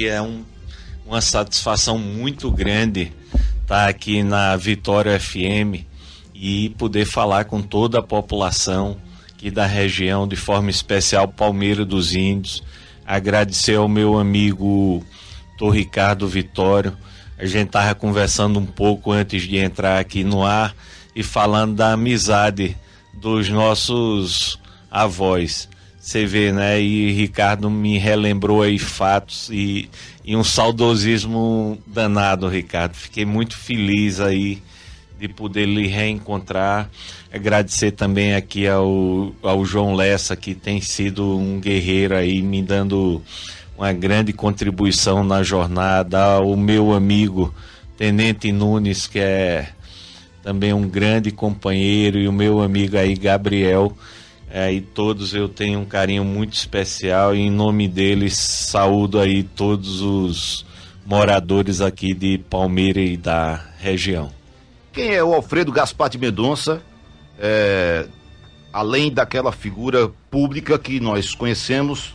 aqui. Uma satisfação muito grande estar aqui na Vitória FM e poder falar com toda a população aqui da região, de forma especial Palmeira dos Índios. Agradecer ao meu amigo Dr. Ricardo Vitório. A gente estava conversando um pouco antes de entrar aqui no ar e falando da amizade dos nossos avós. Você vê, né? E Ricardo me relembrou aí fatos e um saudosismo danado, Ricardo. Fiquei muito feliz aí de poder lhe reencontrar. Agradecer também aqui ao João Lessa, que tem sido um guerreiro aí, me dando uma grande contribuição na jornada, ao meu amigo Tenente Nunes, que é também um grande companheiro, e o meu amigo aí Gabriel, e todos eu tenho um carinho muito especial, e em nome deles saúdo aí todos os moradores aqui de Palmeira e da região. Quem é o Alfredo Gaspar de Mendonça? Além daquela figura pública que nós conhecemos,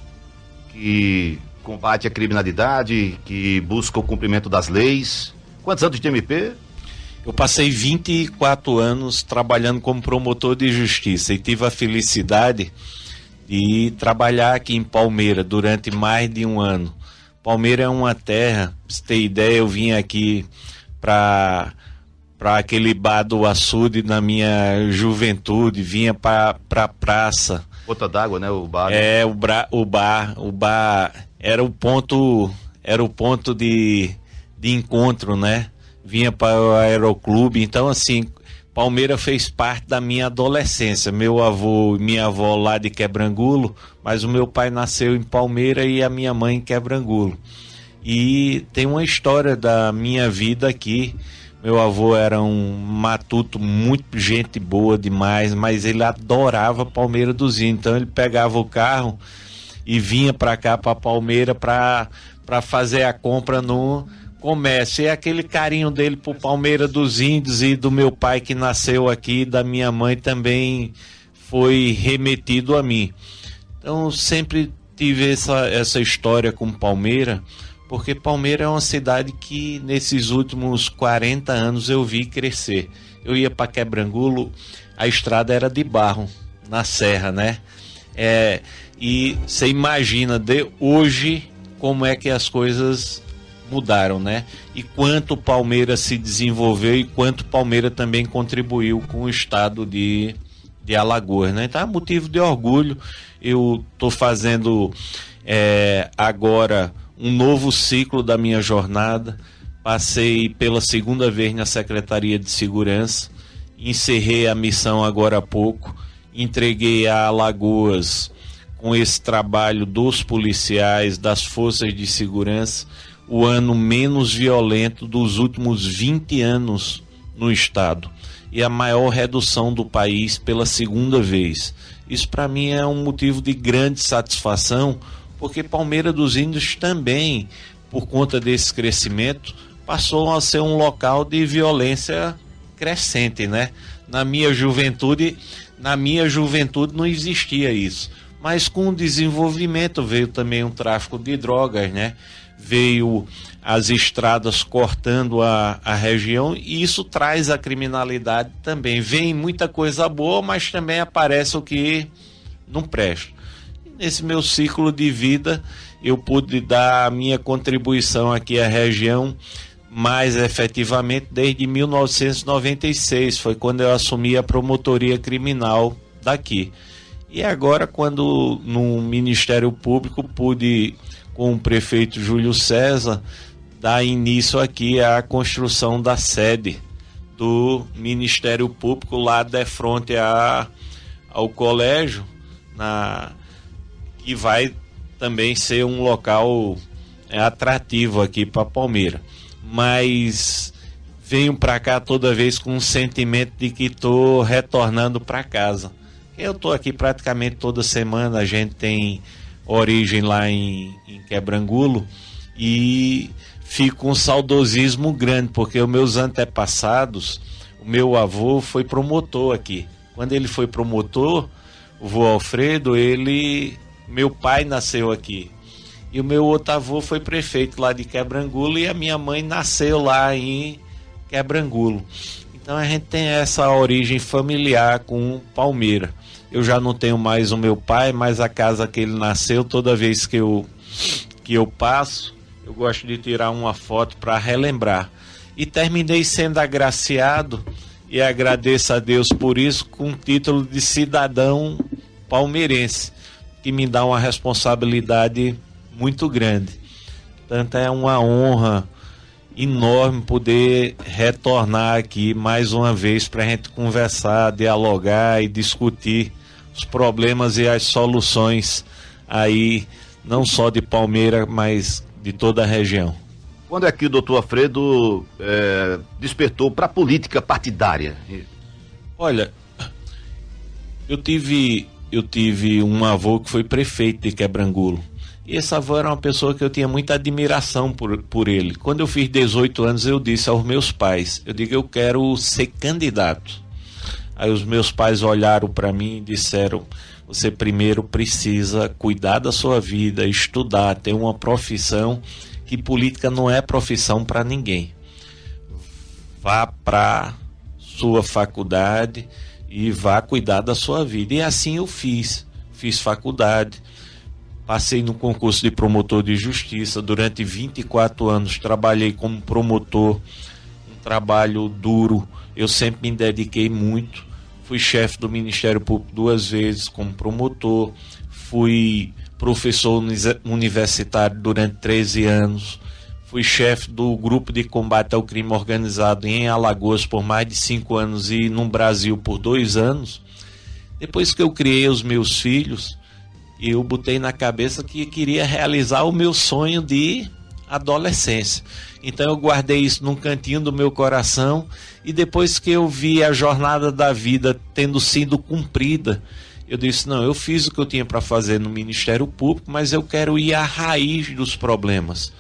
que combate a criminalidade, que busca o cumprimento das leis. Quantos anos de MP? Eu passei 24 anos trabalhando como promotor de justiça e tive a felicidade de trabalhar aqui em Palmeira durante mais de um ano. Palmeira é uma terra, pra você ter ideia, eu vim aqui para aquele bar do açude na minha juventude, vinha para a praça. Gota d'água, né? O bar. O bar era o ponto de encontro, né? Vinha para o aeroclube. Então, assim, Palmeira fez parte da minha adolescência. Meu avô e minha avó lá de Quebrangulo, mas o meu pai nasceu em Palmeira e a minha mãe em Quebrangulo. E tem uma história da minha vida aqui. Meu avô era um matuto, muito gente boa demais, mas ele adorava Palmeira dos Índios. Então ele pegava o carro e vinha para cá, para Palmeira, para fazer a compra no comércio. E aquele carinho dele por Palmeira dos Índios e do meu pai que nasceu aqui, da minha mãe, também foi remetido a mim. Então sempre tive essa história com Palmeira, porque Palmeira é uma cidade que nesses últimos 40 anos eu vi crescer. Eu ia para Quebrangulo, a estrada era de barro, na serra, né? E você imagina de hoje como é que as coisas mudaram, né? E quanto Palmeira se desenvolveu e quanto Palmeira também contribuiu com o estado de Alagoas, né? Então é motivo de orgulho. Eu estou fazendo agora um novo ciclo da minha jornada. Passei pela segunda vez na Secretaria de Segurança, encerrei a missão agora há pouco, entreguei a Alagoas com esse trabalho dos policiais, das forças de segurança, o ano menos violento dos últimos 20 anos no estado e a maior redução do país pela segunda vez. Isso para mim é um motivo de grande satisfação, porque Palmeira dos Índios também, por conta desse crescimento, passou a ser um local de violência crescente, né? Na minha juventude não existia isso, mas com o desenvolvimento veio também um tráfico de drogas, né? Veio as estradas cortando a região e isso traz a criminalidade também. Vem muita coisa boa, mas também aparece o que não presta. Nesse meu ciclo de vida, eu pude dar a minha contribuição aqui à região mais efetivamente desde 1996, foi quando eu assumi a promotoria criminal daqui. E agora, quando no Ministério Público pude, com o prefeito Júlio César, dar início aqui à construção da sede do Ministério Público lá de frente ao colégio, que vai também ser um local atrativo aqui para Palmeira. Mas venho para cá toda vez com um sentimento de que estou retornando para casa. Eu estou aqui praticamente toda semana, a gente tem origem lá em Quebrangulo e fico com um saudosismo grande, porque os meus antepassados, o meu avô foi promotor aqui. Quando ele foi promotor, o vô Alfredo, meu pai nasceu aqui. E o meu outro avô foi prefeito lá de Quebrangulo e a minha mãe nasceu lá em Quebrangulo. Então a gente tem essa origem familiar com Palmeira. Eu já não tenho mais o meu pai, mas a casa que ele nasceu, toda vez que eu passo, eu gosto de tirar uma foto para relembrar. E terminei sendo agraciado, e agradeço a Deus por isso, com o título de cidadão palmeirense, que me dá uma responsabilidade muito grande. Portanto, é uma honra enorme poder retornar aqui mais uma vez para a gente conversar, dialogar e discutir os problemas e as soluções aí, não só de Palmeira, mas de toda a região. Quando é que o doutor Alfredo despertou para a política partidária? Olha, eu tive um avô que foi prefeito de Quebrangulo. E esse avô era uma pessoa que eu tinha muita admiração por ele. Quando eu fiz 18 anos, eu disse aos meus pais, eu quero ser candidato. Aí os meus pais olharam para mim e disseram, você primeiro precisa cuidar da sua vida, estudar, ter uma profissão, que política não é profissão para ninguém. Vá para sua faculdade e vá cuidar da sua vida. E assim eu fiz faculdade. Passei no concurso de promotor de justiça. Durante 24 anos trabalhei como promotor, um trabalho duro. Eu sempre me dediquei muito. Fui chefe do Ministério Público 2 vezes como promotor. Fui professor universitário durante 13 anos. Fui chefe do grupo de combate ao crime organizado em Alagoas por mais de 5 anos e no Brasil por 2 anos. Depois que eu criei os meus filhos, eu botei na cabeça que queria realizar o meu sonho de adolescência. Então eu guardei isso num cantinho do meu coração e depois que eu vi a jornada da vida tendo sido cumprida, eu disse, não, eu fiz o que eu tinha para fazer no Ministério Público, mas eu quero ir à raiz dos problemas.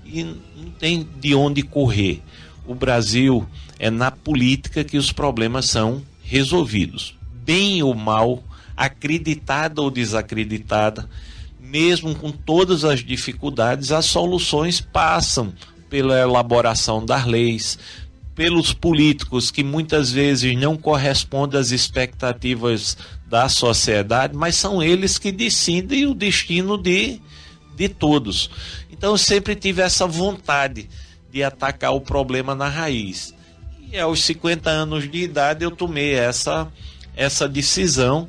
E não tem de onde correr. O Brasil é na política que os problemas são resolvidos. Bem ou mal, acreditada ou desacreditada, mesmo com todas as dificuldades, as soluções passam pela elaboração das leis, pelos políticos que muitas vezes não correspondem às expectativas da sociedade, mas são eles que decidem o destino de todos. Então eu sempre tive essa vontade de atacar o problema na raiz. E aos 50 anos de idade eu tomei essa decisão,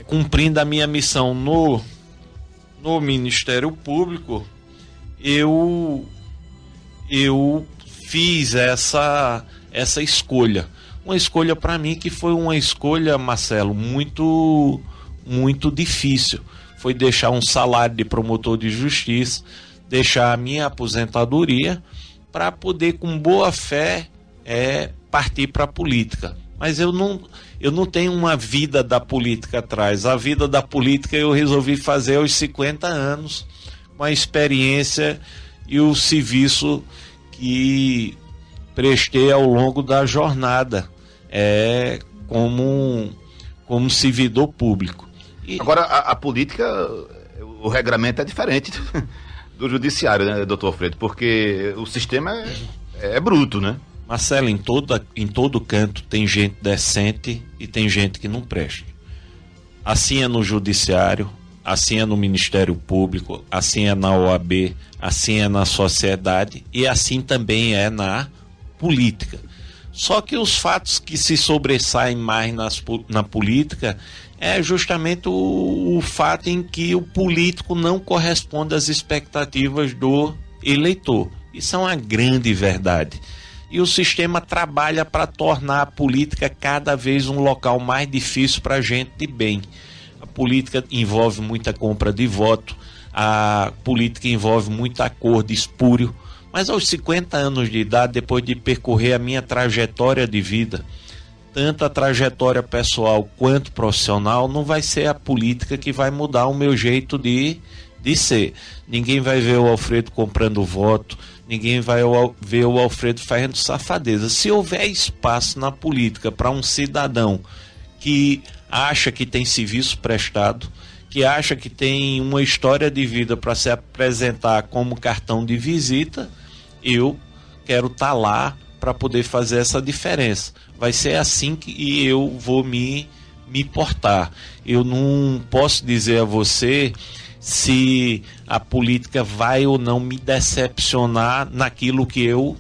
cumprindo a minha missão no Ministério Público. Eu fiz essa escolha. Uma escolha para mim que foi uma escolha, Marcelo, muito, muito difícil. Foi deixar um salário de promotor de justiça, deixar a minha aposentadoria para poder, com boa fé, partir para a política. Mas eu não tenho uma vida da política atrás. A vida da política eu resolvi fazer aos 50 anos, com a experiência e o serviço que prestei ao longo da jornada, como servidor público. Agora, a política, o regramento é diferente do judiciário, né, doutor Alfredo? Porque o sistema é bruto, né? Marcelo, em todo canto tem gente decente e tem gente que não presta. Assim é no judiciário, assim é no Ministério Público, assim é na OAB, assim é na sociedade e assim também é na política. Só que os fatos que se sobressaem mais na política é justamente o fato em que o político não corresponde às expectativas do eleitor. Isso é uma grande verdade. E o sistema trabalha para tornar a política cada vez um local mais difícil para a gente de bem. A política envolve muita compra de voto, a política envolve muito acordo espúrio, mas aos 50 anos de idade, depois de percorrer a minha trajetória de vida, tanto a trajetória pessoal quanto profissional, não vai ser a política que vai mudar o meu jeito de ser. Ninguém vai ver o Alfredo comprando voto, ninguém vai ver o Alfredo fazendo safadeza. Se houver espaço na política para um cidadão que acha que tem serviço prestado, que acha que tem uma história de vida para se apresentar como cartão de visita, eu quero estar lá para poder fazer essa diferença. Vai ser assim que eu vou me portar. Eu não posso dizer a você se a política vai ou não me decepcionar naquilo que eu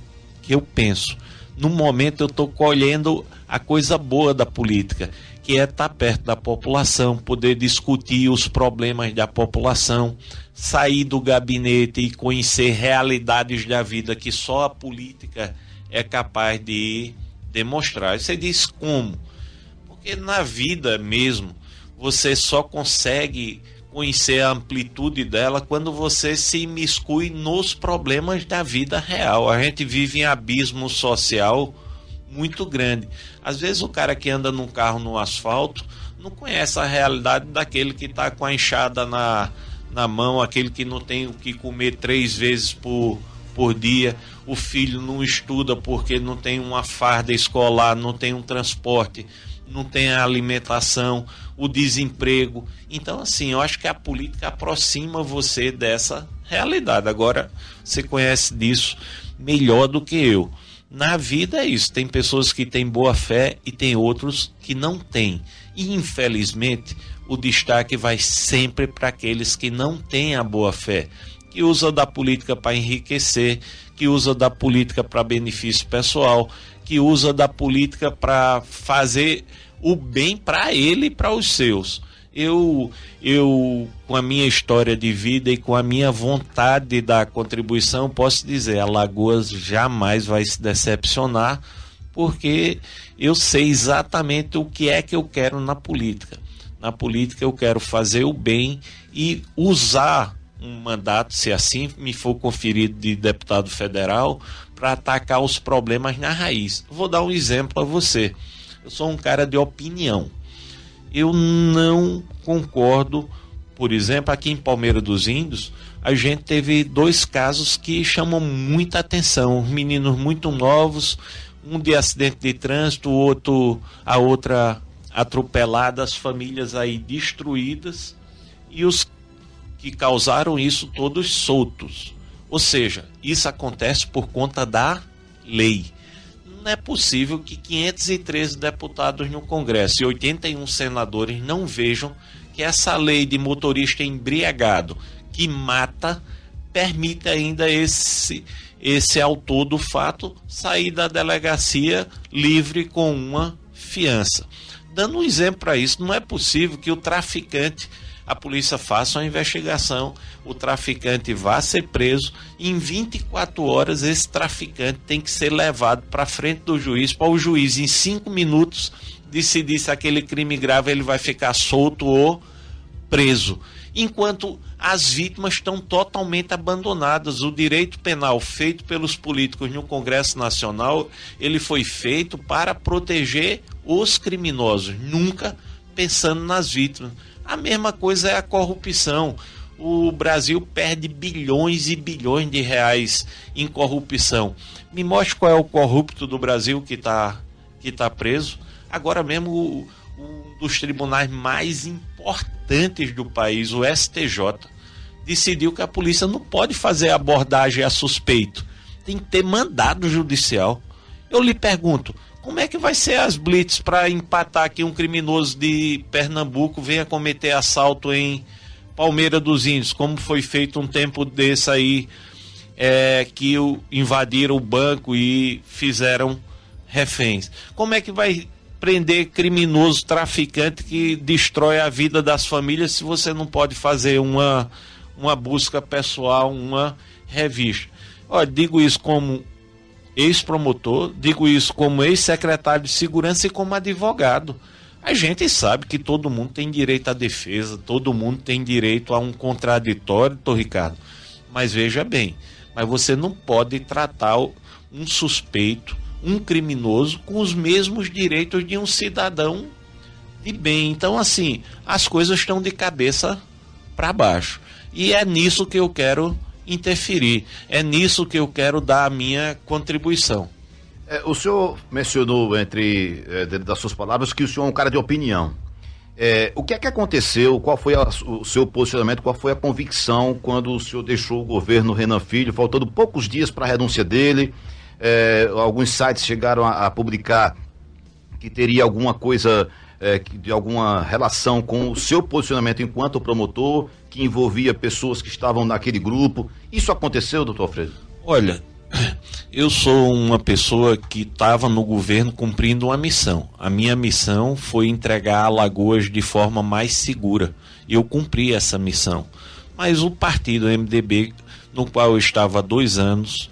penso. No momento eu estou colhendo a coisa boa da política, que é estar perto da população, poder discutir os problemas da população, sair do gabinete e conhecer realidades da vida que só a política é capaz de demonstrar. Você diz como? Porque na vida mesmo, você só consegue conhecer a amplitude dela quando você se imiscui nos problemas da vida real. A gente vive em abismo social muito grande. Às vezes o cara que anda num carro no asfalto não conhece a realidade daquele que está com a enxada na mão, aquele que não tem o que comer 3 vezes por dia, o filho não estuda porque não tem uma farda escolar, não tem um transporte, não tem a alimentação, o desemprego. Então, assim, eu acho que a política aproxima você dessa realidade. Agora, você conhece disso melhor do que eu. Na vida é isso, tem pessoas que têm boa fé e tem outros que não têm. E, infelizmente, o destaque vai sempre para aqueles que não têm a boa fé, que usa da política para enriquecer, que usa da política para benefício pessoal, que usa da política para fazer o bem para ele e para os seus. Eu, com a minha história de vida e com a minha vontade de dar contribuição, posso dizer, Alagoas jamais vai se decepcionar, porque eu sei exatamente o que é que eu quero na política. Na política eu quero fazer o bem e usar um mandato, se assim me for conferido de deputado federal, para atacar os problemas na raiz. Vou dar um exemplo a você. Eu sou um cara de opinião. Eu não concordo, por exemplo, aqui em Palmeira dos Índios, a gente teve 2 casos que chamam muita atenção. Meninos muito novos, um de acidente de trânsito, a outra atropelada, as famílias aí destruídas e os que causaram isso todos soltos. Ou seja, isso acontece por conta da lei. Não é possível que 513 deputados no Congresso e 81 senadores não vejam que essa lei de motorista embriagado que mata permite ainda esse autor do fato sair da delegacia livre com uma fiança. Dando um exemplo para isso, não é possível que o traficante, a polícia faça uma investigação, o traficante vá ser preso e em 24 horas esse traficante tem que ser levado para frente do juiz, para o juiz em 5 minutos decidir se aquele crime grave ele vai ficar solto ou preso. Enquanto as vítimas estão totalmente abandonadas. O direito penal feito pelos políticos no Congresso Nacional, ele foi feito para proteger os criminosos, nunca pensando nas vítimas. A mesma coisa é a corrupção. O Brasil perde bilhões e bilhões de reais em corrupção. Me mostre qual é o corrupto do Brasil que tá preso. Agora mesmo um dos tribunais mais importantes do país, o STJ, decidiu que a polícia não pode fazer abordagem a suspeito. Tem que ter mandado judicial. Eu lhe pergunto, como é que vai ser as blitz para empatar que um criminoso de Pernambuco venha cometer assalto em Palmeira dos Índios, como foi feito um tempo desse aí, que invadiram o banco e fizeram reféns? Como é que vai prender criminoso traficante que destrói a vida das famílias se você não pode fazer uma busca pessoal, uma revista? Olha, digo isso como ex-promotor, digo isso como ex-secretário de segurança e como advogado. A gente sabe que todo mundo tem direito à defesa, todo mundo tem direito a um contraditório, Ricardo. Mas veja bem, mas você não pode tratar um suspeito, um criminoso, com os mesmos direitos de um cidadão de bem. Então, assim, as coisas estão de cabeça para baixo. E é nisso que eu quero interferir. É nisso que eu quero dar a minha contribuição. O senhor mencionou dentro das suas palavras que o senhor é um cara de opinião. O que é que aconteceu? Qual foi o seu posicionamento? Qual foi a convicção quando o senhor deixou o governo Renan Filho, faltando poucos dias para a renúncia dele? Alguns sites chegaram a publicar que teria alguma coisa, de alguma relação com o seu posicionamento enquanto promotor, que envolvia pessoas que estavam naquele grupo. Isso aconteceu, doutor Alfredo? Olha, eu sou uma pessoa que estava no governo cumprindo uma missão. A minha missão foi entregar Alagoas de forma mais segura. Eu cumpri essa missão. Mas o partido MDB, no qual eu estava há 2 anos,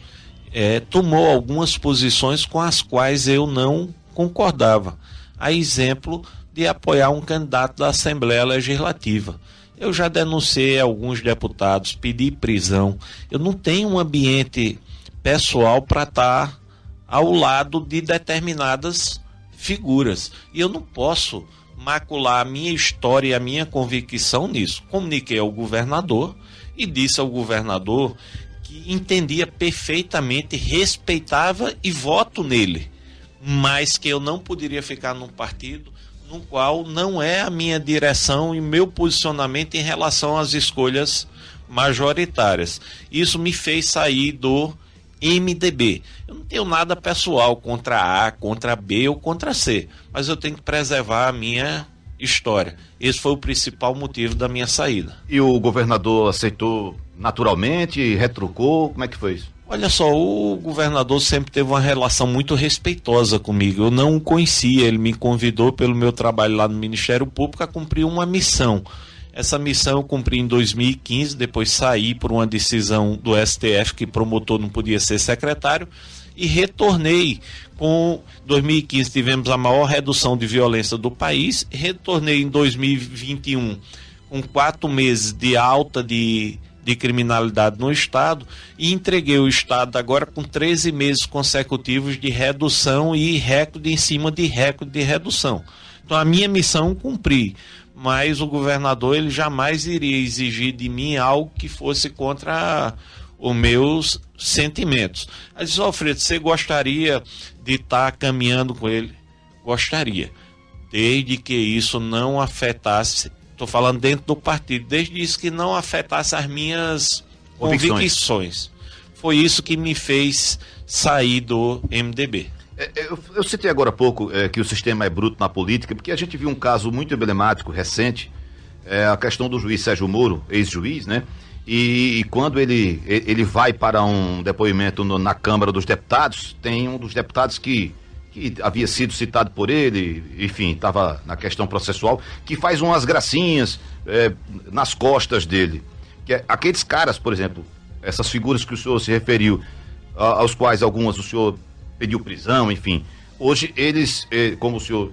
tomou algumas posições com as quais eu não concordava. A exemplo de apoiar um candidato da Assembleia Legislativa. Eu já denunciei alguns deputados, pedi prisão. Eu não tenho um ambiente pessoal para estar ao lado de determinadas figuras. E eu não posso macular a minha história e a minha convicção nisso. Comuniquei ao governador e disse ao governador que entendia perfeitamente, respeitava e voto nele, mas que eu não poderia ficar num partido no qual não é a minha direção e meu posicionamento em relação às escolhas majoritárias. Isso me fez sair do MDB. Eu não tenho nada pessoal contra A, contra B ou contra C, mas eu tenho que preservar a minha história. Esse foi o principal motivo da minha saída. E o governador aceitou naturalmente, retrucou? Como é que foi isso? Olha só, o governador sempre teve uma relação muito respeitosa comigo. Eu não o conhecia, ele me convidou pelo meu trabalho lá no Ministério Público a cumprir uma missão. Essa missão eu cumpri em 2015, depois saí por uma decisão do STF que promotor não podia ser secretário e retornei. Com 2015 tivemos a maior redução de violência do país, retornei em 2021 com 4 meses de alta de criminalidade no Estado e entreguei o Estado agora com 13 meses consecutivos de redução e recorde em cima de recorde de redução. Então a minha missão cumpri, mas o governador ele jamais iria exigir de mim algo que fosse contra os meus sentimentos. Aí disse, Alfredo, você gostaria de estar caminhando com ele? Gostaria, desde que isso não afetasse, estou falando dentro do partido, desde isso que não afetasse as minhas convicções. Foi isso que me fez sair do MDB. Eu citei agora há pouco que o sistema é bruto na política, porque a gente viu um caso muito emblemático, recente, a questão do juiz Sérgio Moro, ex-juiz, né? E quando ele vai para um depoimento na Câmara dos Deputados, tem um dos deputados que havia sido citado por ele, enfim, estava na questão processual, que faz umas gracinhas nas costas dele. Que aqueles caras, por exemplo, essas figuras que o senhor se referiu, aos quais algumas o senhor pediu prisão, enfim, hoje eles, como o senhor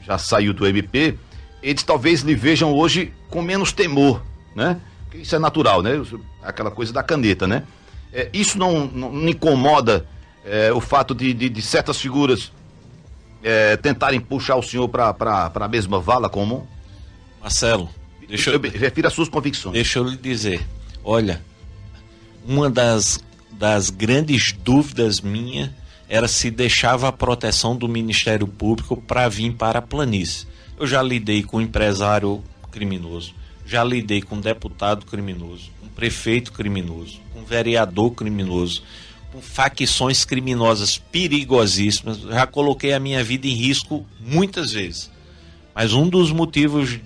já saiu do MP, eles talvez lhe vejam hoje com menos temor, né? Isso é natural, né? Aquela coisa da caneta, né? Isso não incomoda o fato de certas figuras tentarem puxar o senhor para a mesma vala comum? Marcelo, refiro às suas convicções. Deixa eu lhe dizer, olha, uma das grandes dúvidas minha era se deixava a proteção do Ministério Público para vir para a planície. Eu já lidei com empresário criminoso, já lidei com deputado criminoso, com prefeito criminoso, com vereador criminoso, com facções criminosas perigosíssimas. Já coloquei a minha vida em risco muitas vezes. Mas um dos motivos de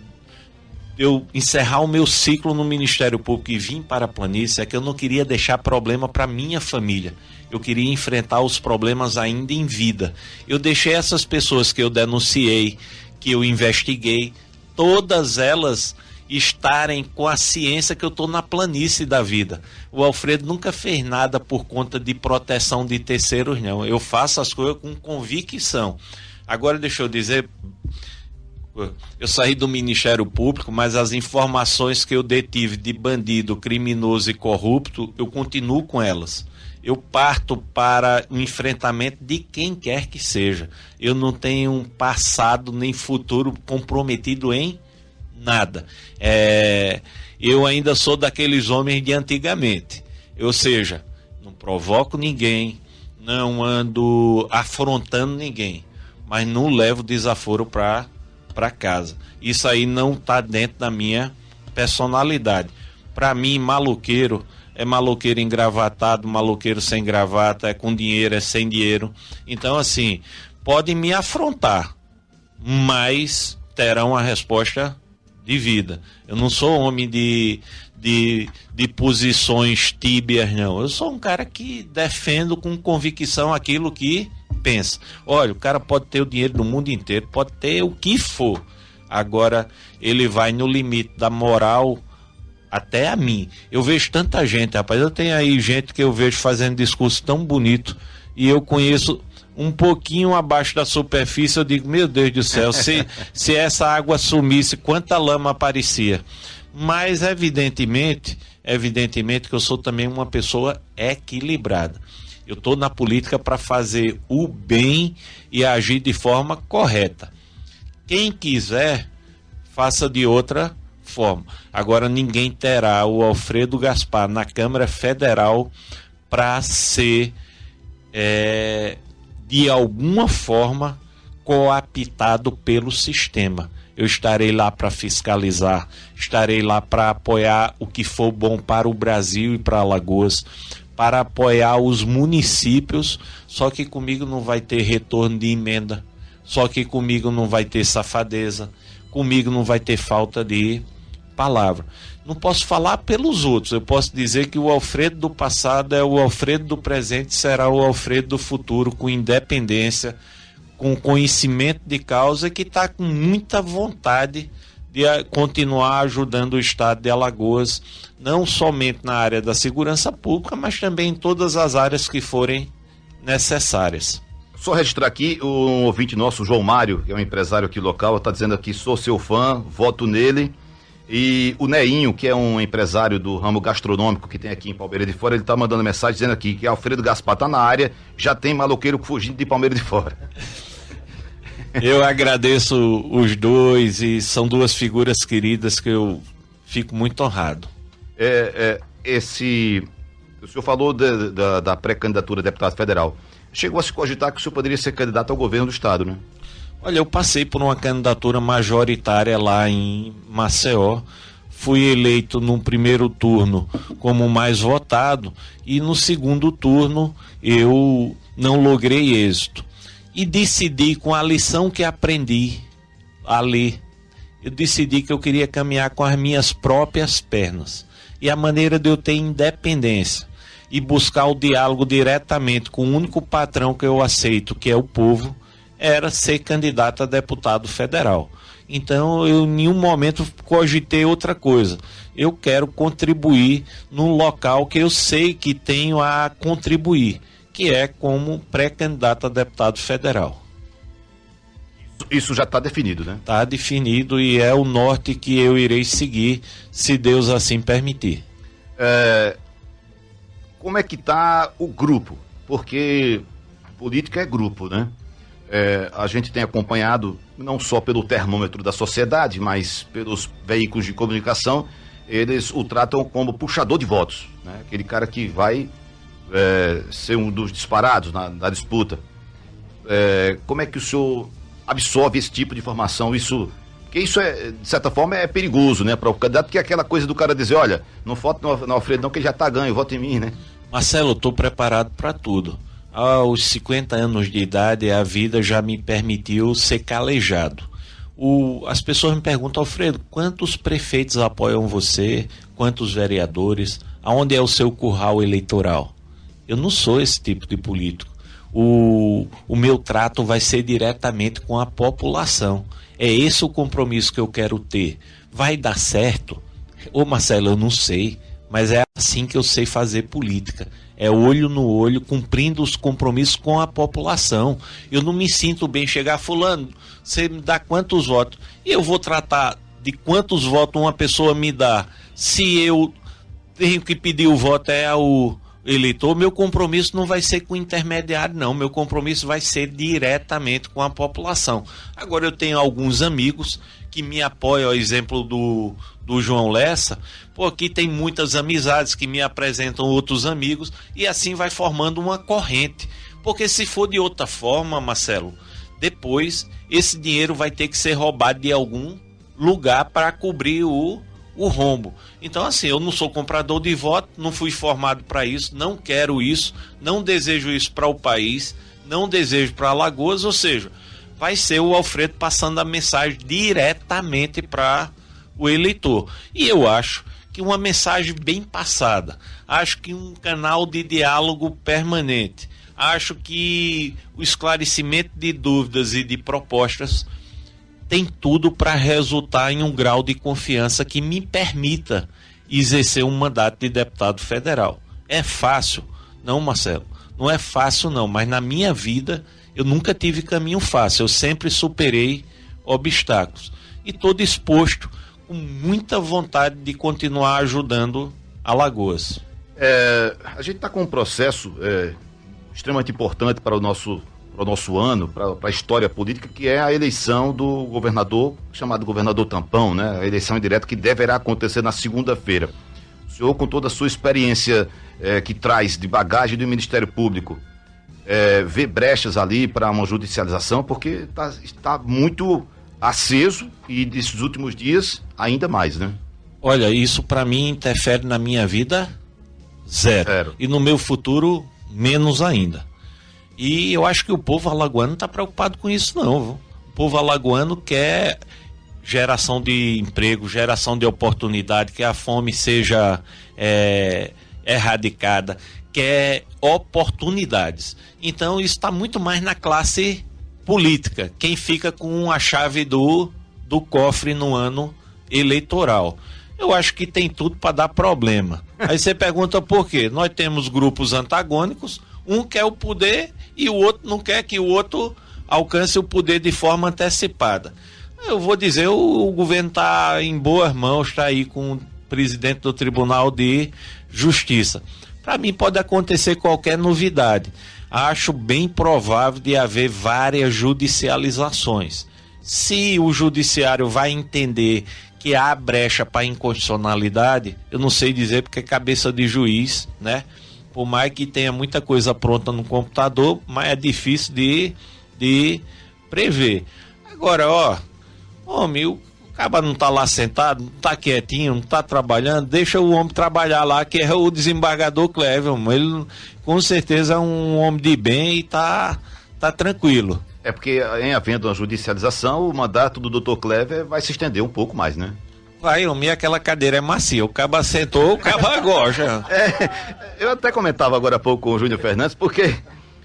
eu encerrar o meu ciclo no Ministério Público e vir para a planície é que eu não queria deixar problema para minha família. Eu queria enfrentar os problemas ainda em vida. Eu deixei essas pessoas que eu denunciei, que eu investiguei, todas elas estarem com a ciência que eu estou na planície da vida. O Alfredo nunca fez nada por conta de proteção de terceiros, não. Eu faço as coisas com convicção. Agora deixa eu dizer, eu saí do Ministério Público, mas as informações que eu detive de bandido, criminoso e corrupto, eu continuo com elas. Eu parto para o enfrentamento de quem quer que seja. Eu não tenho um passado nem futuro comprometido em nada. Eu ainda sou daqueles homens de antigamente. Ou seja, não provoco ninguém, não ando afrontando ninguém, mas não levo desaforo para para casa. Isso aí não está dentro da minha personalidade. Para mim, maloqueiro é maloqueiro engravatado, maloqueiro sem gravata, é com dinheiro, é sem dinheiro. Então, assim, podem me afrontar, mas terão a resposta de vida. Eu não sou homem de posições tíbias, não. Eu sou um cara que defendo com convicção aquilo que pensa. Olha, o cara pode ter o dinheiro do mundo inteiro, pode ter o que for. Agora, ele vai no limite da moral até a mim. Eu vejo tanta gente, rapaz, eu tenho aí gente que eu vejo fazendo discurso tão bonito e eu conheço um pouquinho abaixo da superfície, eu digo, meu Deus do céu, se essa água sumisse, quanta lama aparecia. Mas evidentemente que eu sou também uma pessoa equilibrada. Eu estou na política para fazer o bem e agir de forma correta. Quem quiser, faça de outra forma. Agora ninguém terá o Alfredo Gaspar na Câmara Federal para ser de alguma forma coaptado pelo sistema. Eu estarei lá para fiscalizar, estarei lá para apoiar o que for bom para o Brasil e para Alagoas, para apoiar os municípios, só que comigo não vai ter retorno de emenda, só que comigo não vai ter safadeza, comigo não vai ter falta de palavra. Não posso falar pelos outros, eu posso dizer que o Alfredo do passado é o Alfredo do presente, será o Alfredo do futuro, com independência, com conhecimento de causa, que está com muita vontade de continuar ajudando o estado de Alagoas, não somente na área da segurança pública, mas também em todas as áreas que forem necessárias. Só registrar aqui, um ouvinte nosso, João Mário, que é um empresário aqui local, está dizendo aqui, sou seu fã, voto nele. E o Neinho, que é um empresário do ramo gastronômico que tem aqui em Palmeira de Fora, ele está mandando mensagem dizendo aqui que Alfredo Gaspar está na área, já tem maloqueiro fugindo de Palmeira de Fora. Eu agradeço os dois e são duas figuras queridas que eu fico muito honrado. O senhor falou da pré-candidatura a deputado federal. Chegou a se cogitar que o senhor poderia ser candidato ao governo do estado, né? Olha, eu passei por uma candidatura majoritária lá em Maceió, fui eleito no primeiro turno como o mais votado e no segundo turno eu não logrei êxito. E decidi, com a lição que aprendi ali, eu decidi que eu queria caminhar com as minhas próprias pernas. E a maneira de eu ter independência e buscar o diálogo diretamente com o único patrão que eu aceito, que é o povo, era ser candidato a deputado federal. Então eu em nenhum momento cogitei outra coisa. Eu quero contribuir num local que eu sei que tenho a contribuir, que é como pré-candidato a deputado federal. Isso já está definido, né? Está definido e é o norte que eu irei seguir, se Deus assim permitir. Como é que está o grupo? Porque política é grupo, né? A gente tem acompanhado, não só pelo termômetro da sociedade, mas pelos veículos de comunicação, eles o tratam como puxador de votos, né? Aquele cara que vai ser um dos disparados na disputa. Como é que o senhor absorve esse tipo de informação? Porque isso, de certa forma, é perigoso, né, para o candidato, que é aquela coisa do cara dizer, olha, não voto no Alfredo não, que ele já está ganho, voto em mim, né? Marcelo, eu estou preparado para tudo. Aos 50 anos de idade, a vida já me permitiu ser calejado. As pessoas me perguntam, Alfredo, quantos prefeitos apoiam você? Quantos vereadores? Aonde é o seu curral eleitoral? Eu não sou esse tipo de político. O meu trato vai ser diretamente com a população. É esse o compromisso que eu quero ter. Vai dar certo? Ô Marcelo, eu não sei, mas é assim que eu sei fazer política. É olho no olho, cumprindo os compromissos com a população. Eu não me sinto bem chegar, fulano, você me dá quantos votos? E eu vou tratar de quantos votos uma pessoa me dá. Se eu tenho que pedir o voto ao eleitor, meu compromisso não vai ser com o intermediário, não. Meu compromisso vai ser diretamente com a população. Agora eu tenho alguns amigos que me apoiam, ao exemplo do João Lessa, aqui tem muitas amizades que me apresentam outros amigos e assim vai formando uma corrente. Porque se for de outra forma, Marcelo, depois esse dinheiro vai ter que ser roubado de algum lugar para cobrir o rombo. Então, assim, eu não sou comprador de voto, não fui formado para isso, não quero isso, não desejo isso para o país, não desejo para Alagoas, ou seja, vai ser o Alfredo passando a mensagem diretamente para o eleitor. E eu acho que uma mensagem bem passada, acho que um canal de diálogo permanente, acho que o esclarecimento de dúvidas e de propostas tem tudo para resultar em um grau de confiança que me permita exercer um mandato de deputado federal. É fácil? Não, Marcelo, não é fácil não, mas na minha vida eu nunca tive caminho fácil, eu sempre superei obstáculos e estou disposto, com muita vontade de continuar ajudando Alagoas. A gente está com um processo extremamente importante para o nosso ano, para a história política, que é a eleição do governador, chamado governador tampão, né? A eleição indireta que deverá acontecer na segunda-feira. O senhor, com toda a sua experiência que traz de bagagem do Ministério Público, vê brechas ali para uma judicialização, porque está muito aceso e nesses últimos dias ainda mais, né? Olha, isso para mim interfere na minha vida zero. E no meu futuro menos ainda. E eu acho que o povo alagoano não está preocupado com isso não, viu? O povo alagoano quer geração de emprego, geração de oportunidade, que a fome seja erradicada, quer oportunidades. Então isso está muito mais na classe política, quem fica com a chave do cofre no ano eleitoral. Eu acho que tem tudo para dar problema. Aí você pergunta por quê? Nós temos grupos antagônicos, um quer o poder e o outro não quer que o outro alcance o poder de forma antecipada. Eu vou dizer, o governo está em boas mãos, está aí com o presidente do Tribunal de Justiça. Para mim pode acontecer qualquer novidade. Acho bem provável de haver várias judicializações. Se o judiciário vai entender que há brecha para inconstitucionalidade, eu não sei dizer porque é cabeça de juiz, né? Por mais que tenha muita coisa pronta no computador, mas é difícil de prever. Agora, homem, o cara não tá lá sentado, não tá quietinho, não tá trabalhando, deixa o homem trabalhar lá, que é o desembargador Cleverman. Ele com certeza é um homem de bem e tá tranquilo. É porque em havendo uma judicialização, o mandato do Dr. Clever vai se estender um pouco mais, né? Vai, homem, aquela cadeira é macia, o caba sentou, o caba gosta. Eu até comentava agora há pouco com o Júnior Fernandes, porque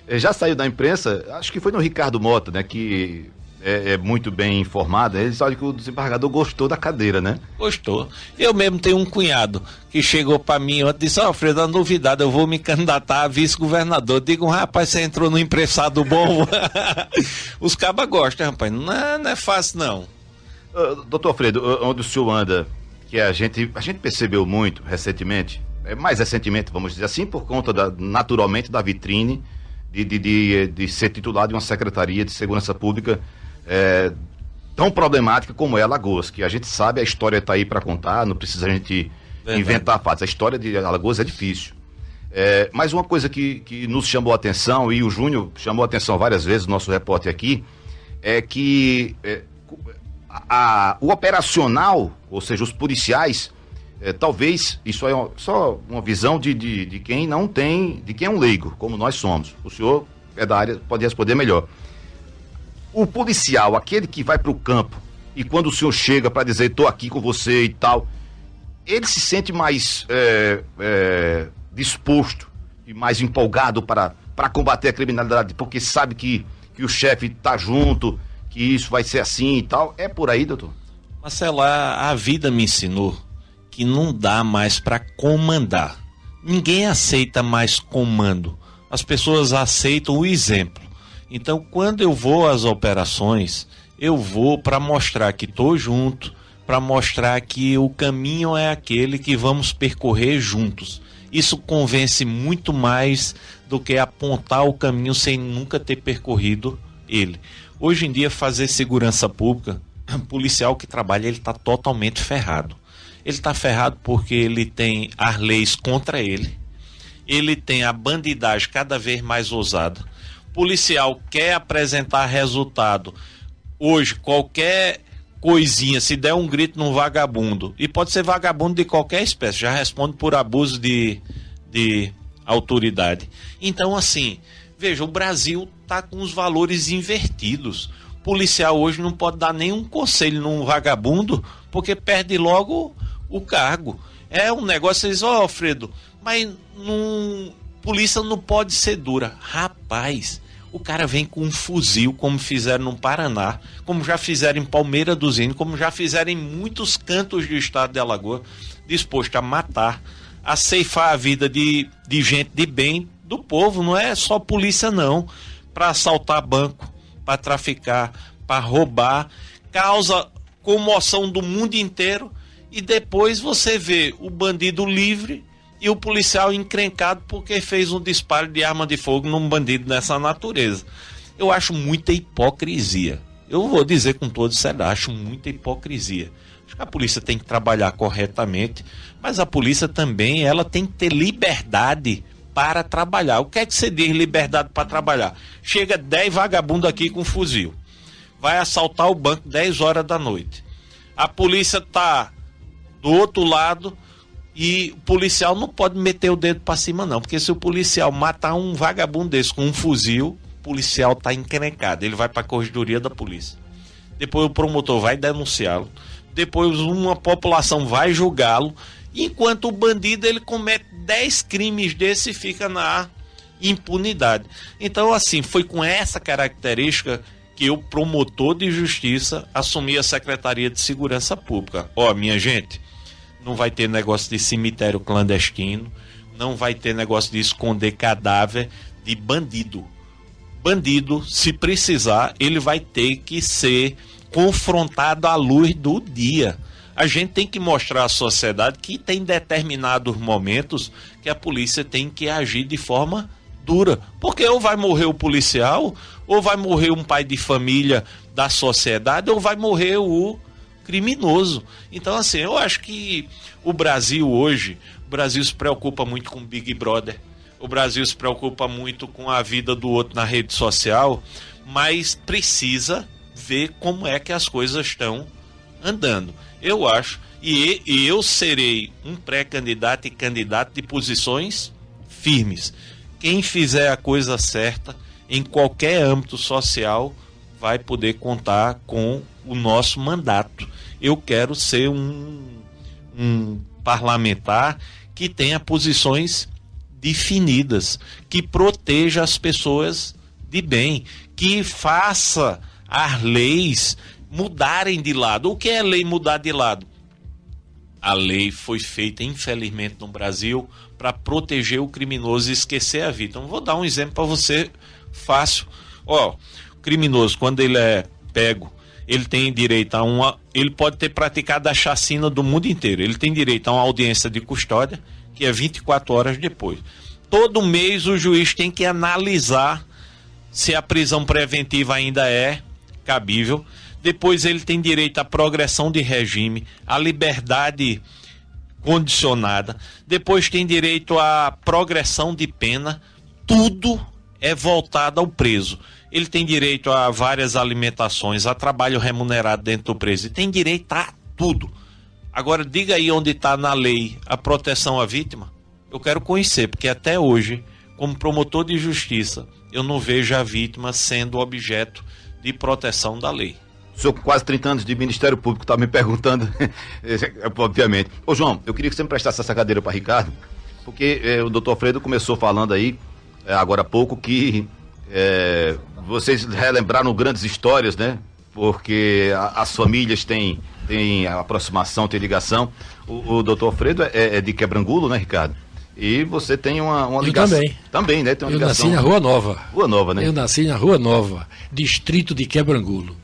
já saiu da imprensa, acho que foi no Ricardo Mota, né, que é muito bem informado, ele sabe que o desembargador gostou da cadeira, né? Gostou. Eu mesmo tenho um cunhado que chegou pra mim ontem e disse, Alfredo, a novidade, eu vou me candidatar a vice-governador. Digo, rapaz, você entrou no emprestado bom. Os cabas gostam, rapaz, não é fácil não. Doutor Alfredo, onde o senhor anda, que a gente percebeu muito recentemente, mais recentemente, vamos dizer assim, por conta naturalmente da vitrine de ser titular de uma Secretaria de Segurança Pública tão problemática como é Alagoas, que a gente sabe, a história está aí para contar, não precisa a gente inventar fatos, a história de Alagoas é difícil. Mas uma coisa que nos chamou a atenção, e o Júnior chamou a atenção várias vezes, o nosso repórter aqui, é que o operacional, ou seja, os policiais, talvez, isso é só uma visão de quem não tem, de quem é um leigo, como nós somos. O senhor é da área, pode responder melhor. O policial, aquele que vai para o campo, e quando o senhor chega para dizer, estou aqui com você e tal, ele se sente mais disposto e mais empolgado para combater a criminalidade, porque sabe que o chefe está junto, que isso vai ser assim e tal. É por aí, doutor? Marcelo, a vida me ensinou que não dá mais para comandar. Ninguém aceita mais comando. As pessoas aceitam o exemplo. Então, quando eu vou às operações, eu vou para mostrar que estou junto, para mostrar que o caminho é aquele que vamos percorrer juntos. Isso convence muito mais do que apontar o caminho sem nunca ter percorrido ele. Hoje em dia, fazer segurança pública, policial que trabalha, ele está totalmente ferrado. Ele está ferrado porque ele tem as leis contra ele tem a bandidagem cada vez mais ousada, policial quer apresentar resultado, hoje qualquer coisinha, se der um grito num vagabundo, e pode ser vagabundo de qualquer espécie, já responde por abuso de autoridade. Então, assim, veja, o Brasil está com os valores invertidos. O policial hoje não pode dar nenhum conselho num vagabundo, porque perde logo o cargo. É um negócio, eles, Alfredo, mas polícia não pode ser dura. Rapaz, o cara vem com um fuzil, como fizeram no Paraná, como já fizeram em Palmeira dos Índios, como já fizeram em muitos cantos do estado de Alagoas, disposto a matar, a ceifar a vida de gente de bem, do povo. Não é só polícia não, para assaltar banco, para traficar, para roubar, causa comoção do mundo inteiro, e depois você vê o bandido livre e o policial encrencado porque fez um disparo de arma de fogo num bandido dessa natureza. Eu acho muita hipocrisia. Eu vou dizer com toda seriedade, acho muita hipocrisia. Acho que a polícia tem que trabalhar corretamente, mas a polícia também, ela tem que ter liberdade para trabalhar. O que é que você diz liberdade para trabalhar? Chega 10 vagabundos aqui com fuzil, vai assaltar o banco 10 horas da noite. A polícia está do outro lado e o policial não pode meter o dedo para cima não, porque se o policial matar um vagabundo desse com um fuzil, o policial está encrencado, ele vai para a corregedoria da polícia. Depois o promotor vai denunciá-lo, depois uma população vai julgá-lo, enquanto o bandido ele comete 10 crimes desse e fica na impunidade. Então, assim, foi com essa característica que o promotor de justiça assumia a Secretaria de Segurança Pública. Minha gente, não vai ter negócio de cemitério clandestino, não vai ter negócio de esconder cadáver de bandido. Bandido, se precisar, ele vai ter que ser confrontado à luz do dia. A gente tem que mostrar à sociedade que tem determinados momentos que a polícia tem que agir de forma dura. Porque ou vai morrer o policial, ou vai morrer um pai de família da sociedade, ou vai morrer o criminoso. Então, assim, eu acho que o Brasil hoje, o Brasil se preocupa muito com o Big Brother, o Brasil se preocupa muito com a vida do outro na rede social, mas precisa ver como é que as coisas estão andando. Eu acho, e eu serei um pré-candidato e candidato de posições firmes. Quem fizer a coisa certa, em qualquer âmbito social, vai poder contar com o nosso mandato. Eu quero ser um parlamentar que tenha posições definidas, que proteja as pessoas de bem, que faça as leis mudarem de lado. O que é lei mudar de lado? A lei foi feita, infelizmente, no Brasil para proteger o criminoso e esquecer a vítima. Vou dar um exemplo para você fácil. O criminoso, quando ele é pego, ele tem direito a ele pode ter praticado a chacina do mundo inteiro. Ele tem direito a uma audiência de custódia, que é 24 horas depois. Todo mês o juiz tem que analisar se a prisão preventiva ainda é cabível. Depois ele tem direito à progressão de regime, à liberdade condicionada. Depois tem direito à progressão de pena. Tudo é voltado ao preso. Ele tem direito a várias alimentações, a trabalho remunerado dentro do preso. E tem direito a tudo. Agora, diga aí onde está na lei a proteção à vítima. Eu quero conhecer, porque até hoje, como promotor de justiça, eu não vejo a vítima sendo objeto de proteção da lei. O senhor com quase 30 anos de Ministério Público está me perguntando, obviamente. Ô João, eu queria que você me prestasse essa cadeira para Ricardo, porque o doutor Alfredo começou falando aí, agora há pouco, que vocês relembraram grandes histórias, né? Porque as famílias têm aproximação, têm ligação. O doutor Alfredo é de Quebrangulo, né, Ricardo? E você tem uma ligação. Eu também. Também, né? Tem uma ligação. Eu nasci na Rua Nova. Rua Nova, né? Eu nasci na Rua Nova, distrito de Quebrangulo.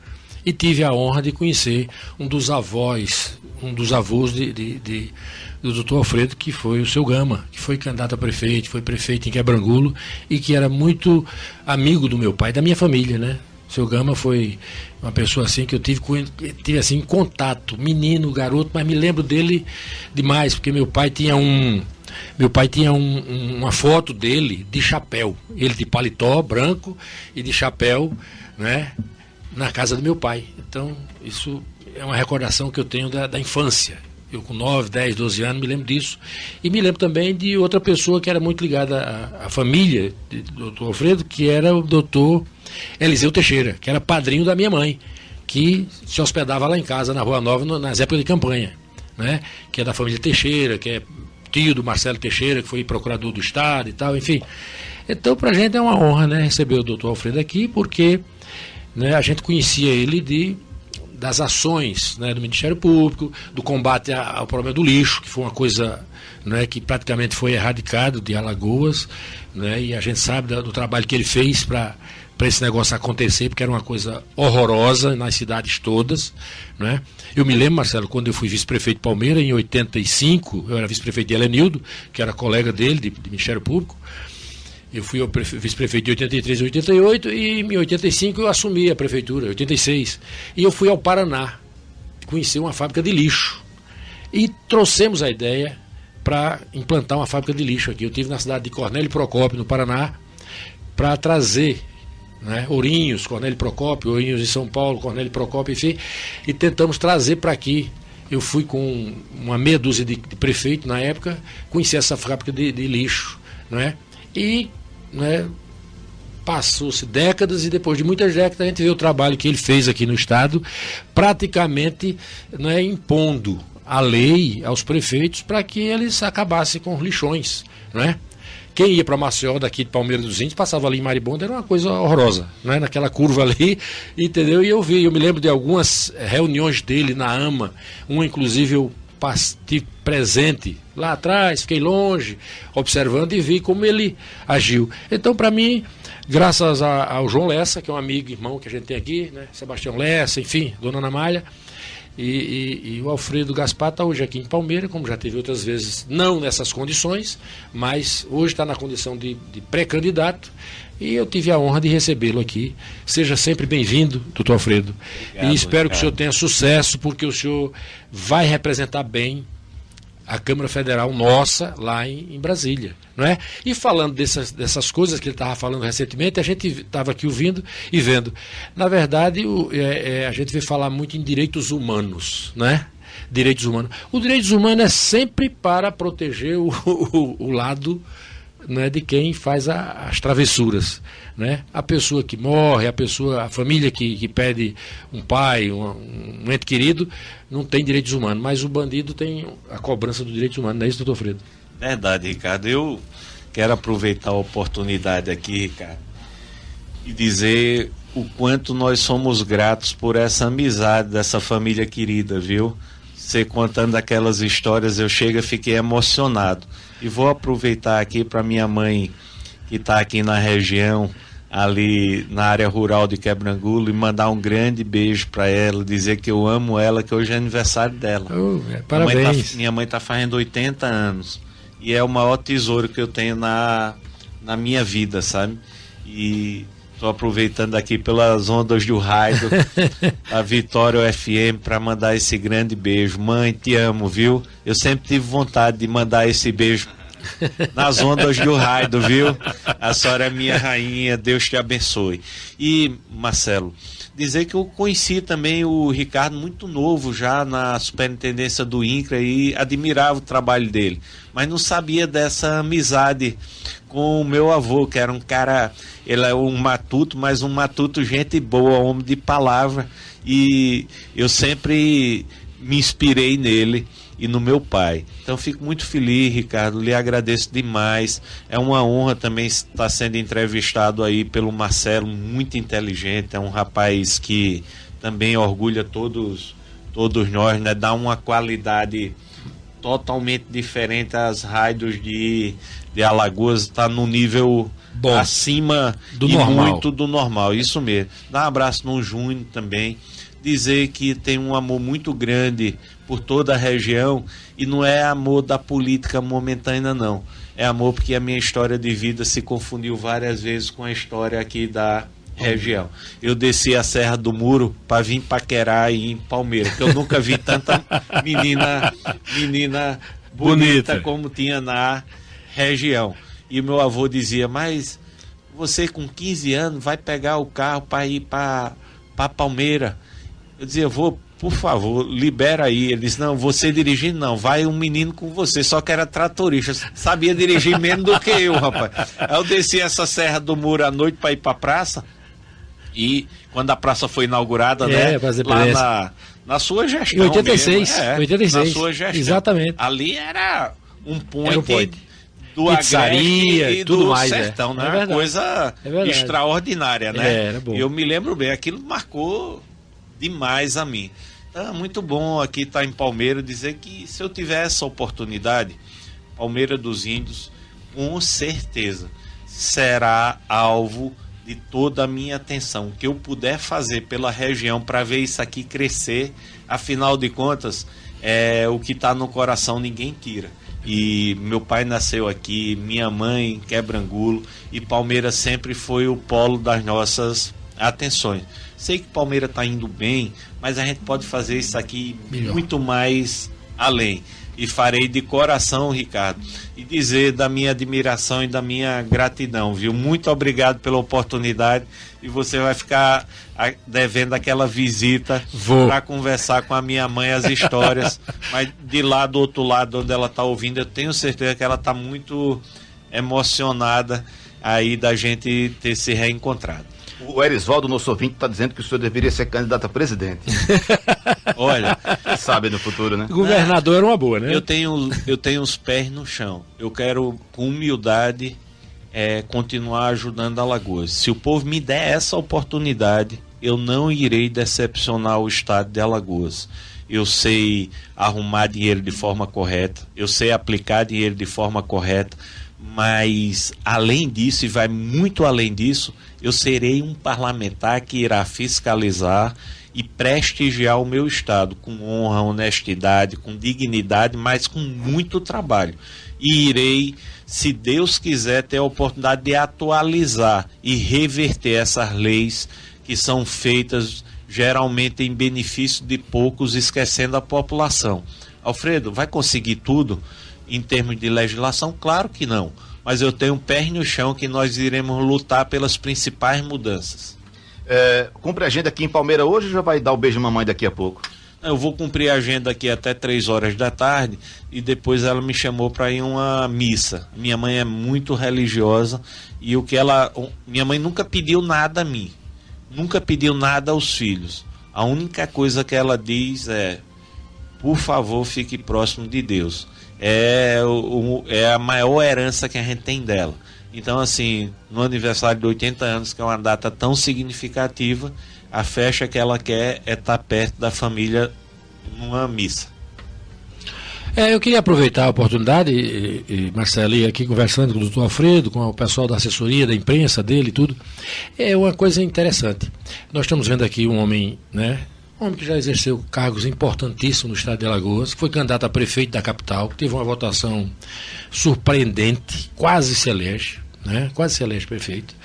E tive a honra de conhecer um dos avós do doutor Alfredo, que foi o seu Gama, que foi candidato a prefeito, foi prefeito em Quebrangulo e que era muito amigo do meu pai, da minha família, né? O seu Gama foi uma pessoa assim que eu tive assim contato, menino, garoto, mas me lembro dele demais, porque meu pai tinha meu pai tinha uma foto dele de chapéu, ele de paletó branco e de chapéu, né, na casa do meu pai. Então, isso é uma recordação que eu tenho da infância. Eu com 9, 10, 12 anos me lembro disso. E me lembro também de outra pessoa que era muito ligada à família do Dr. Alfredo, que era o Dr. Eliseu Teixeira, que era padrinho da minha mãe, que se hospedava lá em casa, na Rua Nova, nas épocas de campanha, né? Que é da família Teixeira, que é tio do Marcelo Teixeira, que foi procurador do Estado e tal, enfim. Então, pra gente é uma honra, né, receber o Dr. Alfredo aqui, porque, né, a gente conhecia ele das ações, né, do Ministério Público, do combate ao problema do lixo, que foi uma coisa, né, que praticamente foi erradicado de Alagoas, né, e a gente sabe do trabalho que ele fez para esse negócio acontecer, porque era uma coisa horrorosa nas cidades todas, né. Eu me lembro, Marcelo, quando eu fui vice-prefeito de Palmeiras, em 85, eu era vice-prefeito de Helenildo, que era colega dele, de Ministério Público. Eu fui vice-prefeito de 83 e 88 e em 85 eu assumi a prefeitura, 86. E eu fui ao Paraná conhecer uma fábrica de lixo. E trouxemos a ideia para implantar uma fábrica de lixo aqui. Eu estive na cidade de Cornélio Procópio, no Paraná, para trazer, né, Ourinhos, Cornélio Procópio, Ourinhos em São Paulo, Cornélio Procópio, enfim, e tentamos trazer para aqui. Eu fui com uma meia dúzia de prefeitos na época, conhecer essa fábrica de lixo, não é? E, né, passou-se décadas e depois de muitas décadas a gente vê o trabalho que ele fez aqui no Estado, praticamente, né, impondo a lei aos prefeitos para que eles acabassem com os lixões, né? Quem ia para Maceió, daqui de Palmeiras dos Índios, passava ali em Maribondo, era uma coisa horrorosa, né? Naquela curva ali, entendeu? E eu me lembro de algumas reuniões dele na AMA, uma inclusive eu estive presente lá atrás, fiquei longe, observando e vi como ele agiu. Então, para mim, graças ao João Lessa, que é um amigo, irmão que a gente tem aqui, né? Sebastião Lessa, enfim, Dona Ana Malha, e o Alfredo Gaspar está hoje aqui em Palmeiras, como já teve outras vezes, não nessas condições, mas hoje está na condição de pré-candidato, e eu tive a honra de recebê-lo aqui. Seja sempre bem-vindo, doutor Alfredo. Obrigado, e espero que o senhor tenha sucesso, porque o senhor vai representar bem a Câmara Federal nossa lá em Brasília, não é? E falando dessas coisas que ele estava falando recentemente, a gente estava aqui ouvindo e vendo. Na verdade, a gente vê falar muito em direitos humanos, né? Direitos humanos. O direitos humanos é sempre para proteger o lado, né, de quem faz as travessuras, né? A pessoa que morre, a família que perde um pai, um ente querido, não tem direitos humanos, mas o bandido tem a cobrança do direito humano, não é isso, doutor Fredo? Verdade, Ricardo. Eu quero aproveitar a oportunidade aqui, Ricardo, e dizer o quanto nós somos gratos por essa amizade dessa família querida, viu? Você contando aquelas histórias, eu fiquei emocionado. E vou aproveitar aqui para minha mãe, que está aqui na região, ali na área rural de Quebrangulo, e mandar um grande beijo para ela, dizer que eu amo ela, que hoje é aniversário dela. Parabéns. Minha mãe está fazendo 80 anos e é o maior tesouro que eu tenho na minha vida, sabe? E estou aproveitando aqui pelas ondas do rádio a Vitória FM para mandar esse grande beijo. Mãe, te amo, viu? Eu sempre tive vontade de mandar esse beijo nas ondas do rádio, viu? A senhora é minha rainha, Deus te abençoe. E, Marcelo, dizer que eu conheci também o Ricardo muito novo já na superintendência do INCRA e admirava o trabalho dele, mas não sabia dessa amizade com o meu avô, que era um cara, ele é um matuto, mas um matuto gente boa, homem de palavra, e eu sempre me inspirei nele e no meu pai. Então fico muito feliz, Ricardo, lhe agradeço demais. É uma honra também estar sendo entrevistado aí pelo Marcelo, muito inteligente, é um rapaz que também orgulha todos nós, né? Dá uma qualidade totalmente diferente às rádios de Alagoas, está no nível bom, acima do normal. Muito do normal, isso mesmo. Dá um abraço no Júnior também, dizer que tem um amor muito grande por toda a região, e não é amor da política momentânea não, é amor porque a minha história de vida se confundiu várias vezes com a história aqui da região. Eu desci a Serra do Muro para vir paquerar aí em Palmeiras, que eu nunca vi tanta menina bonita como tinha na região. E meu avô dizia, mas você com 15 anos vai pegar o carro para ir para Palmeira. Eu dizia, vô, por favor, libera aí. Ele disse, não, você dirigindo não, vai um menino com você, só que era tratorista, sabia dirigir menos do que eu, rapaz. Aí eu desci essa Serra do Muro à noite para ir para a praça, e quando a praça foi inaugurada, né, lá na sua gestão. Em 86, mesmo, 86. Na sua gestão. Exatamente. Ali era um point, do Pizzaria e tudo do mais, sertão, né? Verdade. Coisa extraordinária, né? Era bom. Eu me lembro bem, aquilo marcou demais a mim. Então, é muito bom aqui estar em Palmeira, dizer que se eu tiver essa oportunidade, Palmeira dos Índios, com certeza, será alvo de toda a minha atenção. O que eu puder fazer pela região para ver isso aqui crescer, afinal de contas, o que está no coração ninguém tira. E meu pai nasceu aqui, minha mãe em Quebrangulo, e Palmeira sempre foi o polo das nossas atenções. Sei que Palmeira está indo bem, mas a gente pode fazer isso aqui muito mais além. E farei de coração, Ricardo, e dizer da minha admiração e da minha gratidão, viu? Muito obrigado pela oportunidade, e você vai ficar devendo aquela visita para conversar com a minha mãe as histórias, mas de lá do outro lado, onde ela está ouvindo, eu tenho certeza que ela está muito emocionada aí da gente ter se reencontrado. O Erisvaldo, nosso ouvinte, está dizendo que o senhor deveria ser candidato a presidente. Olha, sabe no futuro, né? Governador era uma boa, né? Eu tenho os pés no chão. Eu quero, com humildade, continuar ajudando Alagoas. Se o povo me der essa oportunidade, eu não irei decepcionar o estado de Alagoas. Eu sei arrumar dinheiro de forma correta, eu sei aplicar dinheiro de forma correta, mas além disso, e vai muito além disso, eu serei um parlamentar que irá fiscalizar e prestigiar o meu estado com honra, honestidade, com dignidade, mas com muito trabalho. E irei, se Deus quiser, ter a oportunidade de atualizar e reverter essas leis que são feitas geralmente em benefício de poucos, esquecendo a população. Alfredo, vai conseguir tudo em termos de legislação? Claro que não. Mas eu tenho pés no chão que nós iremos lutar pelas principais mudanças. Cumpre a agenda aqui em Palmeira hoje ou já vai dar o beijo mamãe daqui a pouco? Eu vou cumprir a agenda aqui até 3 horas da tarde e depois ela me chamou para ir a uma missa. Minha mãe é muito religiosa e minha mãe nunca pediu nada a mim, nunca pediu nada aos filhos. A única coisa que ela diz é: por favor, fique próximo de Deus. É a maior herança que a gente tem dela. Então, assim, no aniversário de 80 anos, que é uma data tão significativa, a festa que ela quer é estar perto da família numa missa. Eu queria aproveitar a oportunidade, Marcelo, e aqui conversando com o doutor Alfredo, com o pessoal da assessoria, da imprensa dele e tudo. É uma coisa interessante. Nós estamos vendo aqui um homem, né? Um homem que já exerceu cargos importantíssimos no estado de Alagoas, que foi candidato a prefeito da capital, que teve uma votação surpreendente, quase celeste, né? Quase celeste prefeito.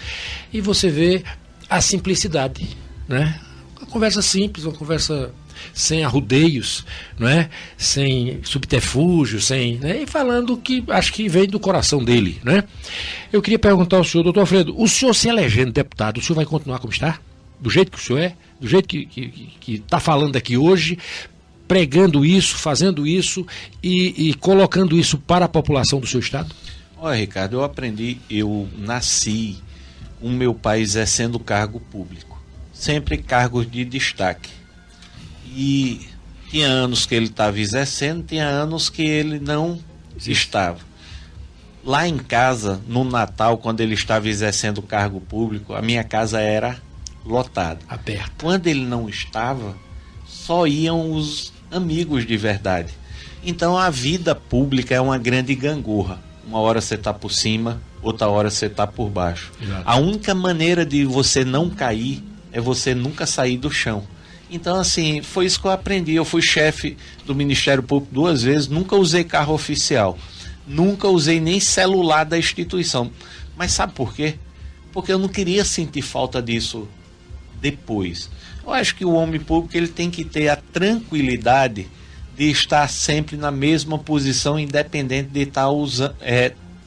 E você vê a simplicidade, né? Uma conversa simples, uma conversa sem arrudeios, não é? Sem subterfúgios, né? E falando que acho que vem do coração dele, né? Eu queria perguntar ao senhor, doutor Alfredo, o senhor se elegendo deputado, o senhor vai continuar como está? Do jeito que o senhor é? Do jeito que está falando aqui hoje, pregando isso, fazendo isso e colocando isso para a população do seu estado? Olha, Ricardo, eu nasci com meu pai exercendo cargo público, sempre cargos de destaque. E tinha anos que ele estava exercendo, tinha anos que ele não estava. Lá em casa, no Natal, quando ele estava exercendo o cargo público, a minha casa era lotada. Aberta. Quando ele não estava, só iam os amigos de verdade. Então a vida pública é uma grande gangorra. Uma hora você está por cima, outra hora você está por baixo. Exato. A única maneira de você não cair é você nunca sair do chão. Então, assim, foi isso que eu aprendi. Eu fui chefe do Ministério Público 2 vezes, nunca usei carro oficial, nunca usei nem celular da instituição. Mas sabe por quê? Porque eu não queria sentir falta disso depois. Eu acho que o homem público ele tem que ter a tranquilidade de estar sempre na mesma posição, independente de estar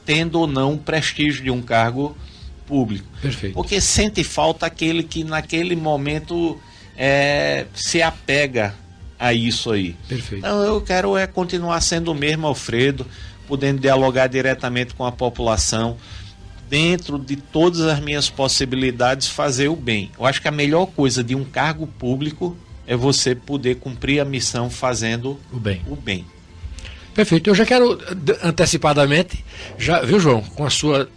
tendo ou não o prestígio de um cargo público. Perfeito. Porque sente falta aquele que naquele momento se apega a isso aí. Perfeito. Então eu quero continuar sendo o mesmo Alfredo, podendo dialogar diretamente com a população, dentro de todas as minhas possibilidades, fazer o bem. Eu acho que a melhor coisa de um cargo público é você poder cumprir a missão fazendo o bem. Perfeito. Eu já quero antecipadamente, viu, João, com a sua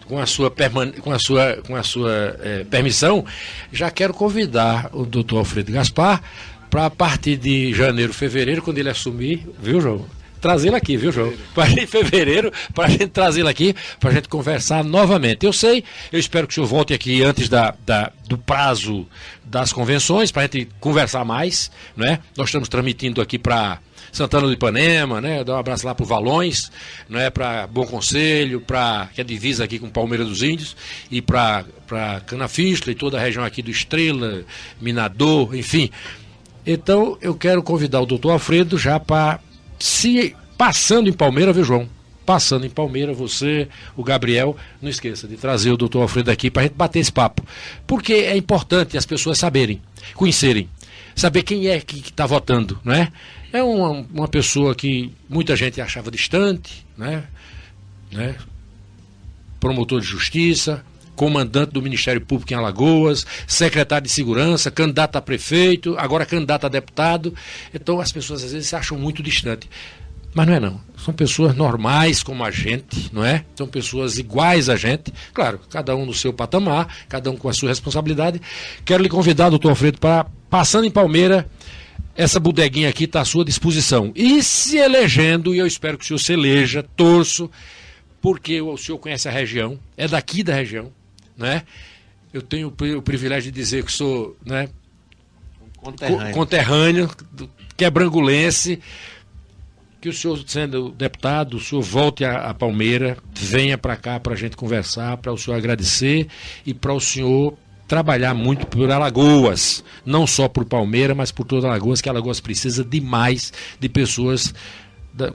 permissão, já quero convidar o doutor Alfredo Gaspar para, a partir de janeiro, fevereiro, quando ele assumir, viu, João? Trazê-lo aqui, viu, João? Em fevereiro, para a gente trazê-lo aqui, para a gente conversar novamente. Eu espero que o senhor volte aqui antes do prazo das convenções, para a gente conversar mais, né? Nós estamos transmitindo aqui para Santana do Ipanema, né? Dar um abraço lá para o Valões, né? Para Bom Conselho, que é divisa aqui com Palmeira dos Índios, e para Canafisla e toda a região aqui do Estrela, Minador, enfim. Então, eu quero convidar o doutor Alfredo já para... passando em Palmeira, viu, João? Passando em Palmeira, você, o Gabriel, não esqueça de trazer o doutor Alfredo aqui para a gente bater esse papo. Porque é importante as pessoas saberem, conhecerem, saber quem é que está votando, não é? É uma pessoa que muita gente achava distante, né? Promotor de justiça, comandante do Ministério Público em Alagoas, secretário de Segurança, candidato a prefeito, agora candidato a deputado. Então as pessoas às vezes se acham muito distante. Mas não é não. São pessoas normais como a gente, não é? São pessoas iguais a gente. Claro, cada um no seu patamar, cada um com a sua responsabilidade. Quero lhe convidar, doutor Alfredo, para, passando em Palmeira, essa bodeguinha aqui está à sua disposição. E se elegendo, e eu espero que o senhor se eleja, torço, porque o senhor conhece a região, é daqui da região, né? Eu tenho o privilégio de dizer que sou, né, conterrâneo, quebrangulense, que o senhor, sendo deputado, o senhor volte a Palmeira, venha para cá para a gente conversar, para o senhor agradecer e para o senhor trabalhar muito por Alagoas, não só por Palmeira, mas por toda Alagoas, que Alagoas precisa demais de pessoas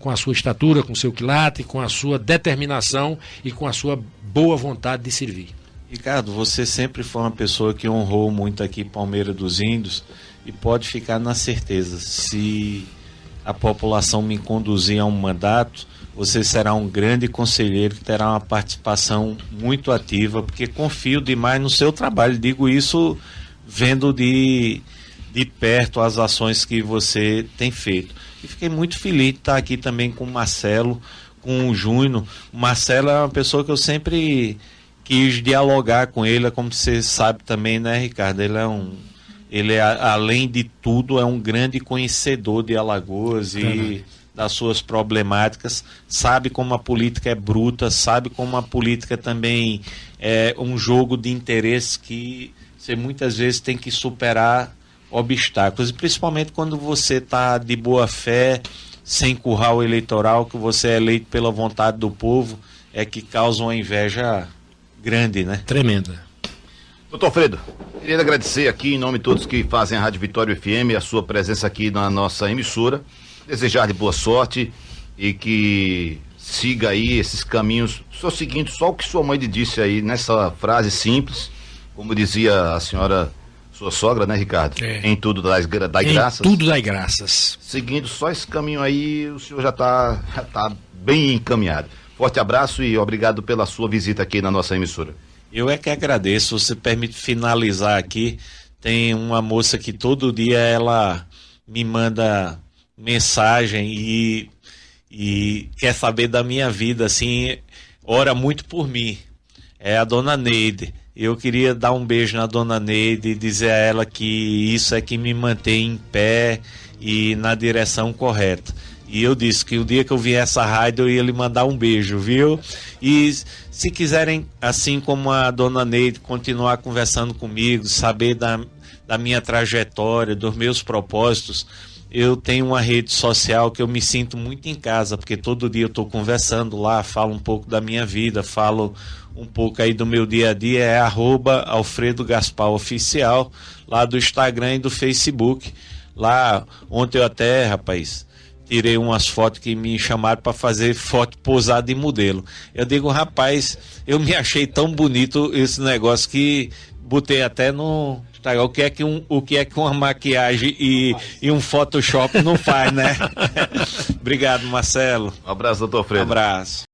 com a sua estatura, com o seu quilate, com a sua determinação e com a sua boa vontade de servir. Ricardo, você sempre foi uma pessoa que honrou muito aqui Palmeira dos Índios e pode ficar na certeza, se a população me conduzir a um mandato, você será um grande conselheiro que terá uma participação muito ativa, porque confio demais no seu trabalho. Digo isso vendo de perto as ações que você tem feito. E fiquei muito feliz de estar aqui também com o Marcelo, com o Júnior. O Marcelo é uma pessoa que eu sempre quis dialogar com ele, como você sabe também, né, Ricardo? Ele é, além de tudo, é um grande conhecedor de Alagoas e das suas problemáticas, sabe como a política é bruta, sabe como a política também é um jogo de interesses que você muitas vezes tem que superar obstáculos, e principalmente quando você está de boa fé, sem curral eleitoral, que você é eleito pela vontade do povo, é que causa uma inveja grande, né? Tremenda. Doutor Alfredo, queria agradecer aqui em nome de todos que fazem a Rádio Vitória FM a sua presença aqui na nossa emissora, desejar de boa sorte e que siga aí esses caminhos, só seguindo só o que sua mãe lhe disse aí nessa frase simples, como dizia a senhora, sua sogra, né, Ricardo? Em tudo dai graças. Em tudo dai graças. Seguindo só esse caminho aí, o senhor já tá bem encaminhado. Forte abraço e obrigado pela sua visita aqui na nossa emissora. Eu é que agradeço. Você permite finalizar aqui. Tem uma moça que todo dia ela me manda mensagem e quer saber da minha vida, assim, ora muito por mim. É a dona Neide. Eu queria dar um beijo na dona Neide e dizer a ela que isso é que me mantém em pé e na direção correta. E eu disse que o dia que eu viesse à rádio eu ia lhe mandar um beijo, viu? E se quiserem, assim como a dona Neide, continuar conversando comigo, saber da minha trajetória, dos meus propósitos, eu tenho uma rede social que eu me sinto muito em casa, porque todo dia eu estou conversando lá, falo um pouco da minha vida, falo um pouco aí do meu dia a dia, é @Alfredo Gaspar Oficial, lá do Instagram e do Facebook. Lá, ontem eu até, rapaz, tirei umas fotos que me chamaram para fazer foto posada de modelo. Eu digo, rapaz, eu me achei tão bonito esse negócio que botei até no... O que é que uma maquiagem e um Photoshop não faz, né? Obrigado, Marcelo. Um abraço, doutor Freire. Um abraço.